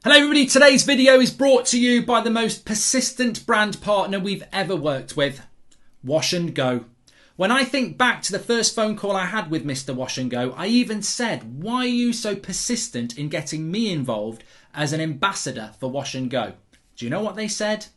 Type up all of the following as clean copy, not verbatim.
Hello everybody, today's video is brought to you by the most persistent brand partner we've ever worked with, Wash and Go. When I think back to the first phone call I had with Mr. Wash and Go, I even said, why are you so persistent in getting me involved as an ambassador for Wash and Go? Do you know what they said?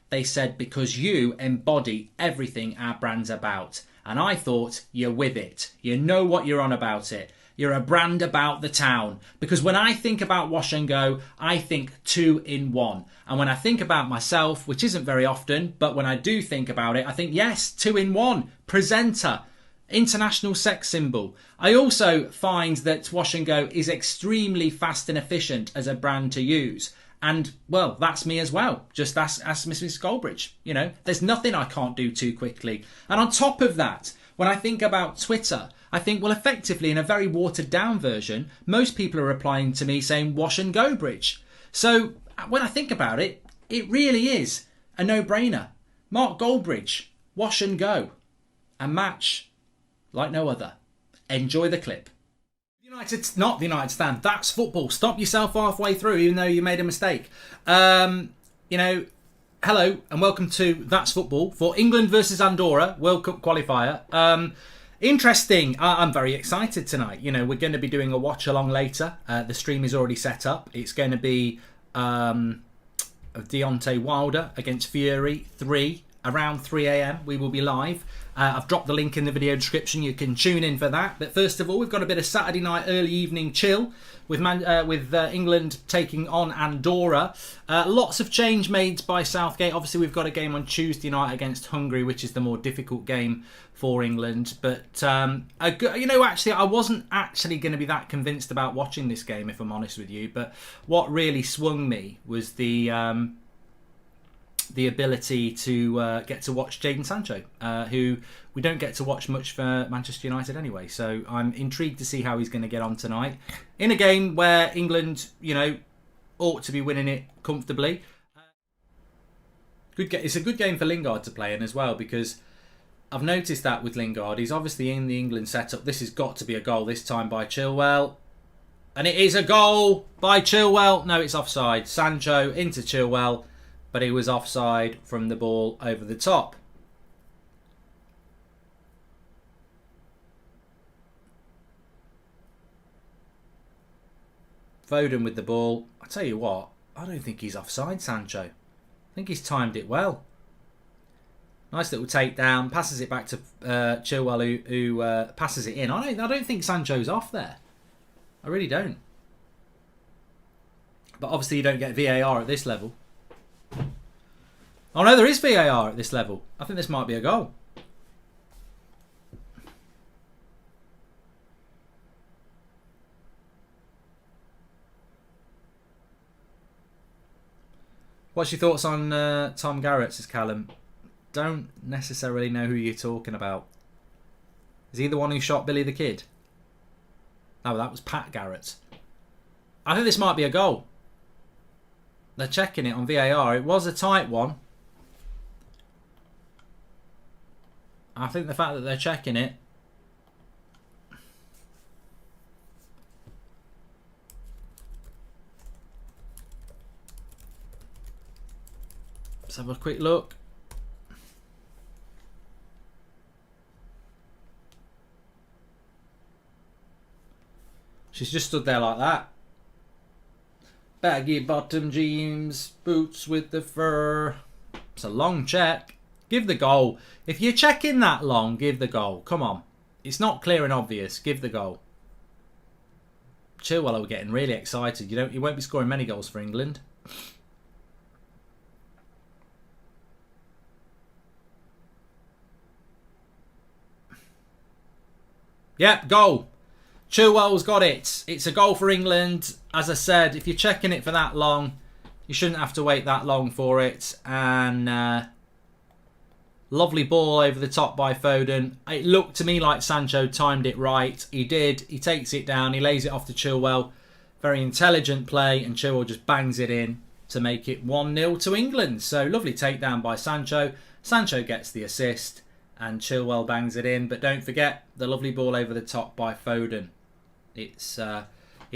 They said, because you embody everything our brand's about. And I thought, you're with it. You know what you're on about it. You're a brand about the town. Because when I think about Wash and Go, I think 2 in 1. And when I think about myself, which isn't very often, but when I do think about it, I think, yes, 2 in 1. Presenter, international sex symbol. I also find that Wash and Go is extremely fast and efficient as a brand to use. And, well, that's me as well. Just ask Mrs. Goldbridge. You know, there's nothing I can't do too quickly. And on top of that, when I think about Twitter, I think, well, effectively, in a very watered down version, most people are replying to me saying WashAndGoBridge. So when I think about it, it really is a no-brainer. Mark Goldbridge, Wash and Go. A match like no other. Enjoy the clip. Not the United Stand. That's football. Stop yourself halfway through, even though you made a mistake. Hello and welcome to That's Football for England versus Andorra World Cup qualifier. Interesting. I'm very excited tonight. You know, we're going to be doing a watch along later. The stream is already set up. It's going to be Deontay Wilder against Fury 3 around 3 a.m. We will be live. I've dropped the link in the video description. You can tune in for that. But first of all, we've got a bit of Saturday night early evening chill with England taking on Andorra. Lots of change made by Southgate. Obviously, we've got a game on Tuesday night against Hungary, which is the more difficult game for England. But, actually, I wasn't actually going to be that convinced about watching this game, if I'm honest with you. But what really swung me was the ability to get to watch Jadon Sancho, who we don't get to watch much for Manchester United anyway. So I'm intrigued to see how he's going to get on tonight in a game where England, ought to be winning it comfortably. It's a good game for Lingard to play in as well, because I've noticed that with Lingard, he's obviously in the England setup. This has got to be a goal this time by Chilwell. And it is a goal by Chilwell. No, it's offside. Sancho into Chilwell. But he was offside from the ball over the top. Foden with the ball. I tell you what, I don't think he's offside, Sancho. I think he's timed it well. Nice little takedown. Passes it back to Chilwell, who passes it in. I don't think Sancho's off there. I really don't. But obviously you don't get VAR at this level. Oh no, there is VAR at this level. I think this might be a goal. What's your thoughts on Tom Garrett, says Callum? Don't necessarily know who you're talking about. Is he the one who shot Billy the Kid? No, that was Pat Garrett. I think this might be a goal. They're checking it on VAR. It was a tight one. I think the fact that they're checking it. Let's have a quick look. She's just stood there like that. Baggy bottom jeans, boots with the fur. It's a long check. Give the goal. If you're checking that long, give the goal. Come on. It's not clear and obvious. Give the goal. Chilwell are getting really excited. You won't be scoring many goals for England. Yep, goal. Chilwell's got it. It's a goal for England. As I said, if you're checking it for that long, you shouldn't have to wait that long for it. And lovely ball over the top by Foden. It looked to me like Sancho timed it right. He did. He takes it down. He lays it off to Chilwell. Very intelligent play. And Chilwell just bangs it in to make it 1-0 to England. So lovely takedown by Sancho. Sancho gets the assist. And Chilwell bangs it in. But don't forget the lovely ball over the top by Foden. It's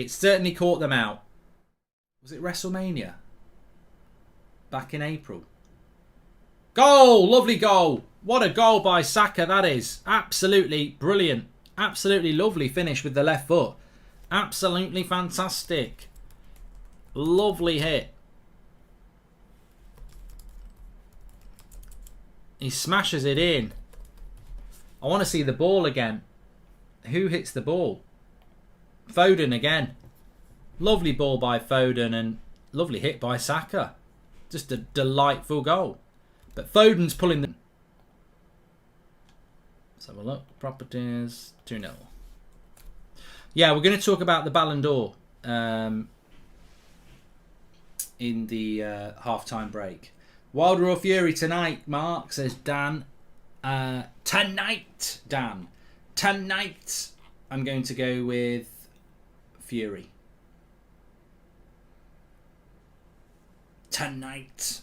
certainly caught them out. Was it WrestleMania? Back in April. Goal! Lovely goal. What a goal by Saka that is. Absolutely brilliant. Absolutely lovely finish with the left foot. Absolutely fantastic. Lovely hit. He smashes it in. I want to see the ball again. Who hits the ball? Foden again. Lovely ball by Foden and lovely hit by Saka. Just a delightful goal. But Foden's pulling the... Let's have a look. Properties 2-0. Yeah, we're going to talk about the Ballon d'Or in the half-time break. Wilder or Fury tonight, Mark, says Dan. Tonight, Dan. Tonight, I'm going to go with Fury. Tonight.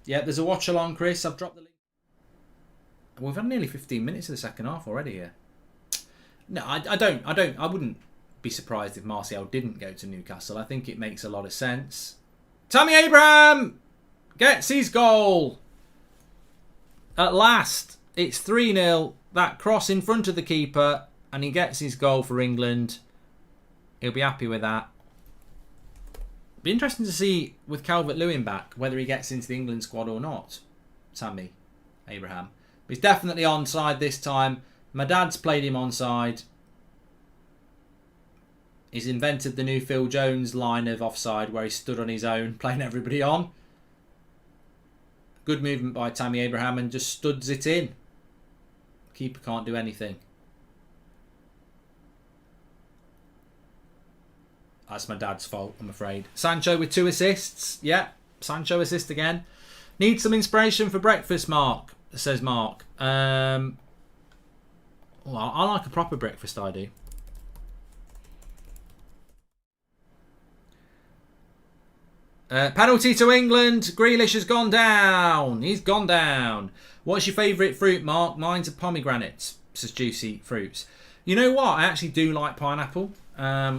Yeah, there's a watch along, Chris. I've dropped the link. We've had nearly 15 minutes of the second half already here. No, I wouldn't be surprised if Martial didn't go to Newcastle. I think it makes a lot of sense. Tammy Abraham gets his goal. At last, it's 3-0. That cross in front of the keeper, and he gets his goal for England. He'll be happy with that. Be interesting to see with Calvert-Lewin back whether he gets into the England squad or not. Tammy Abraham. But he's definitely onside this time. My dad's played him onside. He's invented the new Phil Jones line of offside where he stood on his own, playing everybody on. Good movement by Tammy Abraham and just studs it in. Keeper can't do anything. That's my dad's fault, I'm afraid. Sancho with 2 assists. Yeah, Sancho assist again. Need some inspiration for breakfast, Mark, says Mark. Well, I like a proper breakfast, I do. Penalty to England. Grealish has gone down. He's gone down. What's your favourite fruit, Mark? Mine's a pomegranate, says Juicy Fruits. You know what? I actually do like pineapple,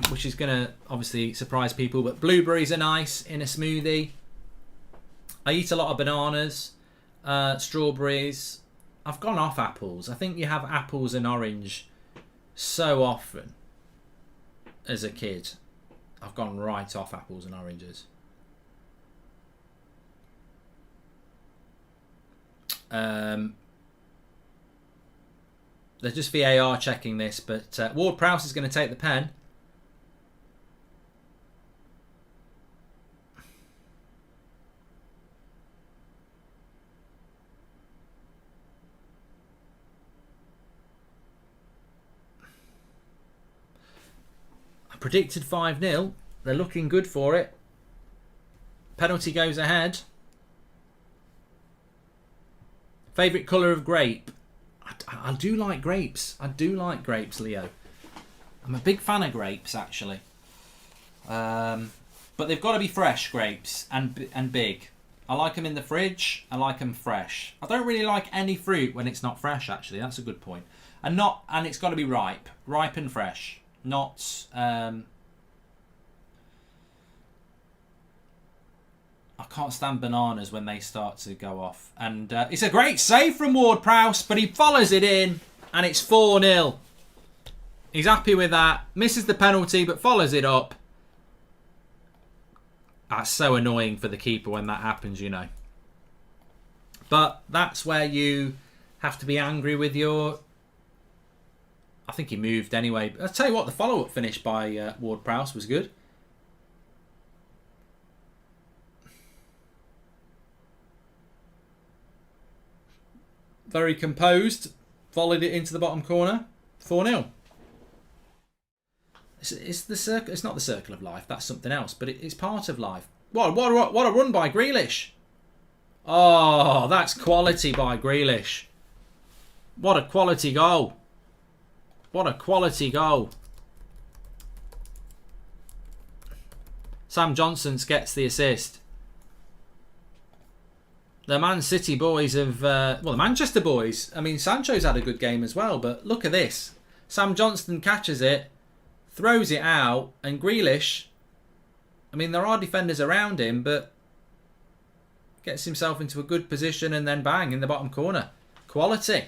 which is going to obviously surprise people. But blueberries are nice in a smoothie. I eat a lot of bananas, strawberries. I've gone off apples. I think you have apples and orange so often as a kid. I've gone right off apples and oranges. They're just VAR checking this, but Ward-Prowse is going to take the pen. I predicted 5-0. They're looking good for it. Penalty goes ahead. Favourite colour of grape? I do like grapes. I do like grapes, Leo. I'm a big fan of grapes, actually. But they've got to be fresh grapes and big. I like them in the fridge. I like them fresh. I don't really like any fruit when it's not fresh, actually. That's a good point. And it's got to be ripe. Ripe and fresh. Not... I can't stand bananas when they start to go off. And it's a great save from Ward-Prowse, but he follows it in, and it's 4-0. He's happy with that. Misses the penalty, but follows it up. That's so annoying for the keeper when that happens, you know. But that's where you have to be angry with your... I think he moved anyway. I'll tell you what, the follow-up finish by Ward-Prowse was good. Very composed. Volleyed it into the bottom corner. 4-0. It's the circle. It's not the circle of life. That's something else. But it's part of life. What a run by Grealish. Oh, that's quality by Grealish. What a quality goal. What a quality goal. Sam Johnson gets the assist. the Man City boys have... well, the Manchester boys. I mean, Sancho's had a good game as well, but look at this. Sam Johnston catches it, throws it out, and Grealish... I mean, there are defenders around him, but... gets himself into a good position and then bang, in the bottom corner. Quality.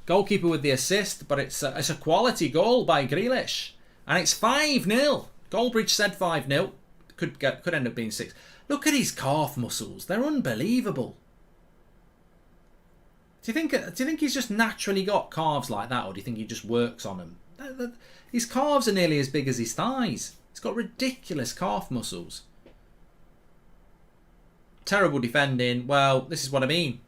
Goalkeeper with the assist, but it's a quality goal by Grealish. And it's 5-0. Goldbridge said 5-0. Could end up being 6. Look at his calf muscles. They're unbelievable. Do you think he's just naturally got calves like that, or do you think he just works on them? His calves are nearly as big as his thighs. He's got ridiculous calf muscles. Terrible defending. Well, this is what I mean.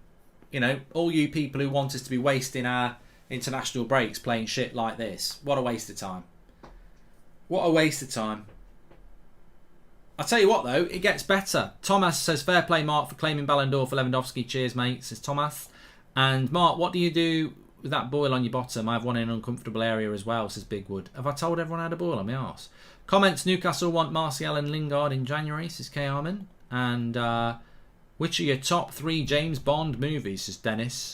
You know, all you people who want us to be wasting our international breaks playing shit like this. What a waste of time. What a waste of time. I'll tell you what though, it gets better. Thomas says, fair play Mark for claiming Ballon d'Or for Lewandowski. Cheers mate, says Thomas. And Mark, what do you do with that boil on your bottom? I have one in an uncomfortable area as well, says Bigwood. Have I told everyone I had a boil on my arse? Comments, Newcastle want Martial and Lingard in January, says K. Armin. And which are your top 3 James Bond movies, says Dennis.